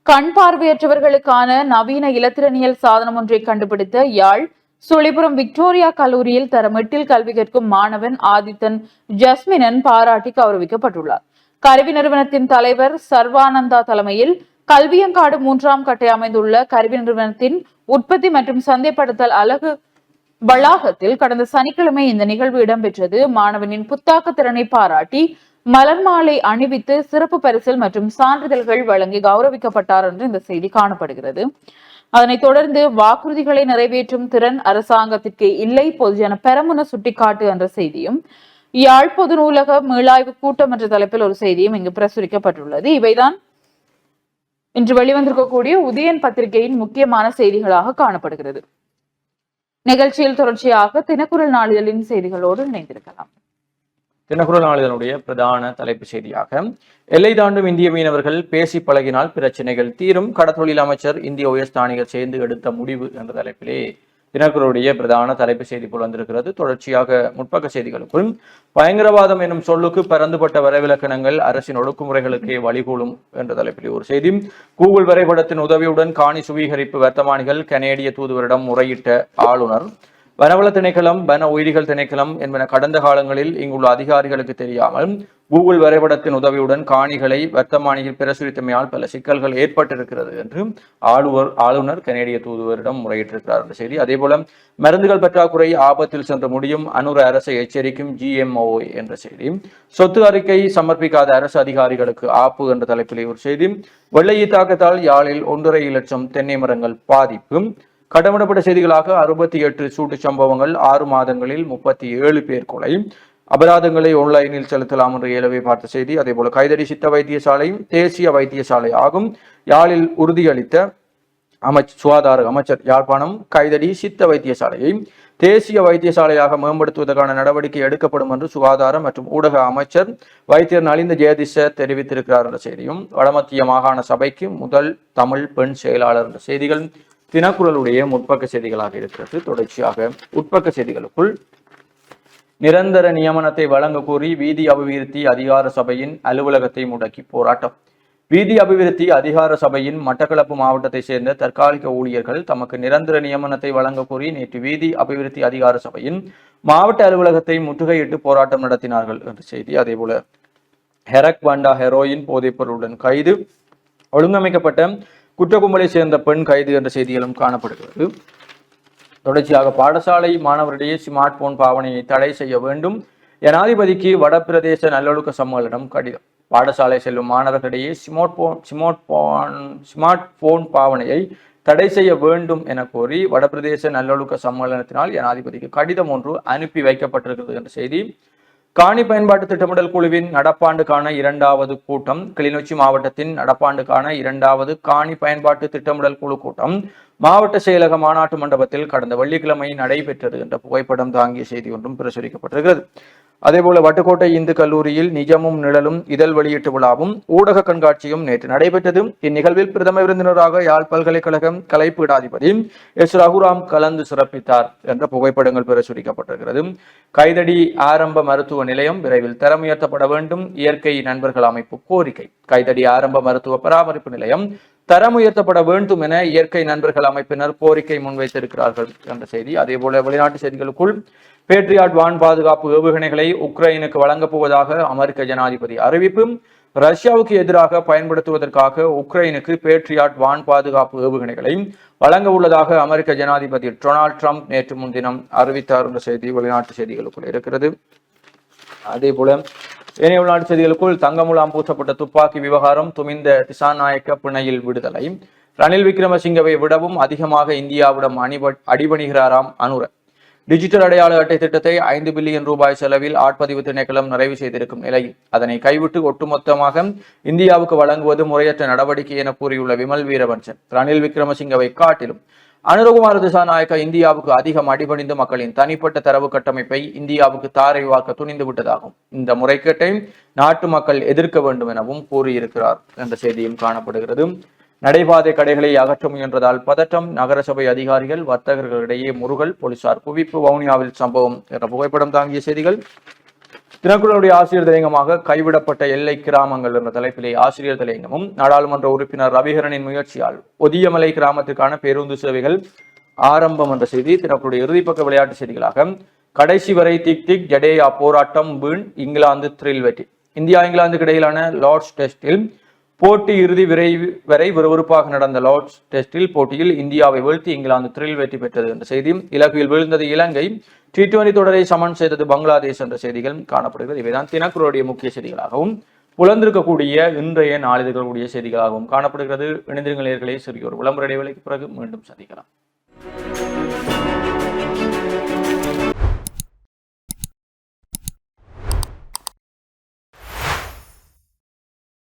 கண் பார்வையற்றவர்களுக்கான நவீன இலத்திரனியல் சாதனம் ஒன்றை கண்டுபிடித்த யாழ் சுழிபுரம் விக்டோரியா கல்லூரியில் தரம் 8 கல்வி கற்கும் மாணவன் ஆதித்தன் ஜஸ்மினன் பாராட்டி கௌரவிக்கப்பட்டுள்ளார். கருவி நிறுவனத்தின் தலைவர் சர்வானந்தா தலைமையில் கல்வியங்காடு 3ஆம் கட்டை அமைந்துள்ள கருவி நிறுவனத்தின் உற்பத்தி மற்றும் சந்தைப்படுத்தல் அலகு வளாகத்தில் கடந்த சனிக்கிழமை இந்த நிகழ்வு இடம்பெற்றது. மாணவனின் புத்தாக்க திறனை பாராட்டி மலர் மாலை அணிவித்து சிறப்பு பரிசில் மற்றும் சான்றிதழ்கள் வழங்கி கௌரவிக்கப்பட்டார் என்று இந்த செய்தி காணப்படுகிறது. அதனைத் தொடர்ந்து வாக்குறுதிகளை நிறைவேற்றும் திறன் அரசாங்கத்திற்கு இல்லை, பொதுஜன பெரமுன சுட்டிக்காட்டு என்ற செய்தியும், யாழ் பொது நூலக மீளாய்வு கூட்டம் என்ற தலைப்பில் ஒரு செய்தியும் இங்கு பிரசுரிக்கப்பட்டுள்ளது. இவைதான் இன்று வெளிவந்திருக்கக்கூடிய உதயன் பத்திரிகையின் முக்கியமான செய்திகளாக காணப்படுகிறது. நிகழ்ச்சியில் தொடர்ச்சியாக தினக்குரல் நாளிதழின் செய்திகளோடு இணைந்திருக்கலாம். தினக்குரல் நாளிதழுடைய பிரதான தலைப்பு செய்தியாக, எல்லை தாண்டும் இந்திய மீனவர்கள் பேசி பழகினால் பிரச்சனைகள் தீரும், கடற்தொழில் அமைச்சர் இந்திய உயர்ஸ்தானிகர் சேர்ந்து எடுத்த முடிவு என்ற தலைப்பிலே தினக்குரலுடைய பிரதான தலைப்பு செய்தி போல் வந்திருக்கிறது. தொடர்ச்சியாக முற்பக்க செய்திகளுக்குள் பயங்கரவாதம் என்னும் சொல்லுக்கு பரந்துபட்ட வரைவிலக்கணங்கள் அரசின் ஒடுக்குமுறைகளுக்கே வழிகூடும் என்ற தலைப்பிலே ஒரு செய்தி, கூகுள் வரைபடத்தின் உதவியுடன் காணி சுவீகரிப்பு வர்த்தமானிகள் கனேடிய தூதுவரிடம் முறையிட்ட ஆளுநர், வனவள திணைக்களம் வன உயிரிகள் திணைக்களம் என்பன கடந்த காலங்களில் இங்குள்ள அதிகாரிகளுக்கு தெரியாமல் கூகுள் வரைபடத்தின் உதவியுடன் காணிகளை வர்த்தமானியில் பிரசுரித்தமையால் பல சிக்கல்கள் ஏற்பட்டிருக்கிறது என்று ஆளுநர் கனேடிய தூதுவரிடம் முறையிட்டிருக்கிறார் என்ற செய்தி. அதே போல மருந்துகள் பற்றாக்குறை ஆபத்தில் சென்று முடியும், அனுர அரசை எச்சரிக்கும் GMO என்ற செய்தி, சொத்து அறிக்கை சமர்ப்பிக்காத அரசு அதிகாரிகளுக்கு ஆப்பு என்ற தலைப்பிலே ஒரு செய்தி, வெள்ளையை தாக்கத்தால் யாழில் 1.5 லட்சம் தென்னை மரங்கள் பாதிப்பு, கடமிடப்பட்ட செய்திகளாக 68 சூட்டு சம்பவங்கள், 6 மாதங்களில் 37 பேர் கொலை, அபராதங்களை ஆன்லைனில் செலுத்தலாம் என்று ஏலவே பார்த்த செய்தி. அதே போல கைதடி சித்த வைத்தியசாலையும் தேசிய வைத்தியசாலை ஆகும், யாழில் உறுதியளித்த சுகாதார அமைச்சர். யாழ்ப்பாணம் கைதடி சித்த வைத்தியசாலையை தேசிய வைத்தியசாலையாக மேம்படுத்துவதற்கான நடவடிக்கை எடுக்கப்படும் என்று சுகாதார மற்றும் ஊடக அமைச்சர் வைத்தியர் நலிந்த ஜெயதிச தெரிவித்திருக்கிறார் என்ற செய்தியும், வடமத்திய மாகாண சபைக்கு முதல் தமிழ் பெண் செயலாளர் என்ற செய்திகள் தினக்குரலுடைய முற்பக்க செய்திகளாக இருக்கிறது. தொடர்ச்சியாக உட்பக்க செய்திகளுக்குள் நிரந்தர நியமனத்தை வழங்க கோரி வீதி அபிவிருத்தி அதிகார சபையின் அலுவலகத்தை முடக்கி போராட்டம். வீதி அபிவிருத்தி அதிகார சபையின் மட்டக்களப்பு மாவட்டத்தை சேர்ந்த தற்காலிக ஊழியர்கள் தமக்கு நிரந்தர நியமனத்தை வழங்க கோரி நேற்று வீதி அபிவிருத்தி அதிகார சபையின் மாவட்ட அலுவலகத்தை முற்றுகையிட்டு போராட்டம் நடத்தினார்கள் என்ற செய்தி. அதேபோல ஹெரக் பண்டா ஹெரோயின் போதைப் பொருளுடன் கைது, ஒழுங்கமைக்கப்பட்ட குற்றக்கும்பலை சேர்ந்த பெண் கைது என்ற செய்திகளும் காணப்படுகிறது. தொடர்ச்சியாக பாடசாலை மாணவரிடையே ஸ்மார்ட் போன் பாவனையை தடை செய்ய வேண்டும், ஜனாதிபதிக்கு வடபிரதேச நல்லொழுக்க சம்மேளனம் கடிதம். பாடசாலை செல்லும் மாணவர்களிடையே ஸ்மார்ட் போன் பாவனையை தடை செய்ய வேண்டும் என கோரி வடபிரதேச நல்லொழுக்க சம்மேளனத்தினால் ஜனாதிபதிக்கு கடிதம் ஒன்று அனுப்பி வைக்கப்பட்டிருக்கிறது என்ற செய்தி. காணி பயன்பாட்டு திட்டமிடல் குழுவின் நடப்பாண்டுக்கான 2வது கூட்டம், கிளிநொச்சி மாவட்டத்தின் நடப்பாண்டுக்கான 2வது காணி பயன்பாட்டு திட்டமிடல் குழு கூட்டம் மாவட்ட செயலக மாநாட்டு மண்டபத்தில் கடந்த வெள்ளிக்கிழமை நடைபெற்றது என்ற புகைப்படம் தாங்கிய செய்தி ஒன்றும் பிரசுரிக்கப்பட்டிருக்கிறது. அதேபோல வட்டுக்கோட்டை இந்து கல்லூரியில் நிஜமும் நிழலும் இதழ் வெளியீட்டு விழாவும் ஊடக கண்காட்சியும் நேற்று நடைபெற்றது. இந்நிகழ்வில் பிரதம விருந்தினராக யாழ் பல்கலைக்கழகம் கலைப்பீடாதிபதி எஸ் ரகுராம் கலந்து சிறப்பித்தார் என்ற புகைப்படங்கள் பிரசுரிக்கப்பட்டிருக்கிறது. கைதடி ஆரம்ப மருத்துவ நிலையம் விரைவில் தரம் உயர்த்தப்பட வேண்டும், இயற்கை நண்பர்கள் அமைப்பு கோரிக்கை. கைதடி ஆரம்ப மருத்துவ பராமரிப்பு நிலையம் தரம் உயர்த்தப்பட வேண்டும் என இயற்கை நண்பர்கள் அமைப்பினர் கோரிக்கை முன்வைத்திருக்கிறார்கள் என்ற செய்தி. அதேபோல வெளிநாட்டு செய்திகளுக்குள் பேட்ரியாட் வான் பாதுகாப்பு ஏவுகணைகளை உக்ரைனுக்கு வழங்கப் போவதாக அமெரிக்க ஜனாதிபதி அறிவிப்பு. ரஷ்யாவுக்கு எதிராக பயன்படுத்துவதற்காக உக்ரைனுக்கு பேட்ரியாட் வான் பாதுகாப்பு ஏவுகணைகளை வழங்க உள்ளதாக அமெரிக்க ஜனாதிபதி டொனால்ட் ட்ரம்ப் நேற்று முன்தினம் அறிவித்தார் என்ற செய்தி வெளிநாட்டு செய்திகளுக்குள் இருக்கிறது. அதே போல ஏனைய உள்நாட்டு செய்திகளுக்குள் தங்கமுலாம் பூசப்பட்ட துப்பாக்கி விவகாரம், துமிந்த திசாநாயக்க பிணையில் விடுதலை, ரணில் விக்ரமசிங்கவை விடவும் அதிகமாக இந்தியாவிடம் அடிபணிகிறாராம் அனுர. டிஜிட்டல் அடையாள அட்டை திட்டத்தை 5 பில்லியன் ரூபாய் செலவில் ஆட்பதிவு திணைக்களம் நிறைவு செய்திருக்கும் நிலையில் அதனை கைவிட்டு ஒட்டுமொத்தமாக இந்தியாவுக்கு வழங்குவது முறையற்ற நடவடிக்கை என கூறியுள்ள விமல் வீரவன்சன், ரணில் விக்ரமசிங்கவை காட்டிலும் அனுரகுமார திசாநாயக்க இந்தியாவுக்கு அதிகம் அடிபணிந்து மக்களின் தனிப்பட்ட தரவு கட்டமைப்பை இந்தியாவுக்கு தாரை வாக்க துணிந்து விட்டதாகும். இந்த முறைகேட்டை நாட்டு மக்கள் எதிர்க்க வேண்டும் எனவும் கூறியிருக்கிறார் என்ற செய்தியும் காணப்படுகிறது. நடைபாதை கடைகளை அகற்ற முயன்றதால் பதற்றம், நகரசபை அதிகாரிகள் வர்த்தகர்களிடையே முருகல், போலீசார் குவிப்பு, வவுனியாவில் சம்பவம் என்ற புகைப்படம் தாங்கிய செய்திகள். தினக்குழுவுடைய ஆசிரியர் தலையங்கமாக கைவிடப்பட்ட எல்லை கிராமங்கள் என்ற தலைப்பிலே ஆசிரியர் தலையங்கமும், நாடாளுமன்ற உறுப்பினர் ரவிகரனின் முயற்சியால் ஒதியமலை கிராமத்திற்கான பேருந்து சேவைகள் ஆரம்பம் என்ற செய்தி. தினக்குழுடைய இறுதிப்பக்க விளையாட்டு செய்திகளாக கடைசி வரை திக் திக் ஜடேயா போராட்டம் வீண், இங்கிலாந்து த்ரில் வெற்றி. இந்தியா இங்கிலாந்துக்கு இடையிலான லார்ட்ஸ் டெஸ்டில் போட்டி இறுதி வரை விறுவிறுப்பாக நடந்த லார்ட்ஸ் டெஸ்டில் போட்டியில் இந்தியாவை வீழ்த்தி இங்கிலாந்து த்ரில் வெற்றி பெற்றது என்ற செய்தி. இலக்கையில் வீழ்ந்தது இலங்கை, T20 தொடரை சமன் செய்தது பங்களாதேஷ் என்ற செய்திகள் காணப்படுகிறது. இவைதான் தினக்குழுடைய முக்கிய செய்திகளாகவும் புலந்திருக்கக்கூடிய இன்றைய நாளிதழ்களுடைய செய்திகளாகவும் காணப்படுகிறது. இணைந்திருங்கள் நேயர்களே, சிறிய ஒரு விளம்பர இடைவேளைக்கு பிறகு மீண்டும் சந்திக்கலாம்.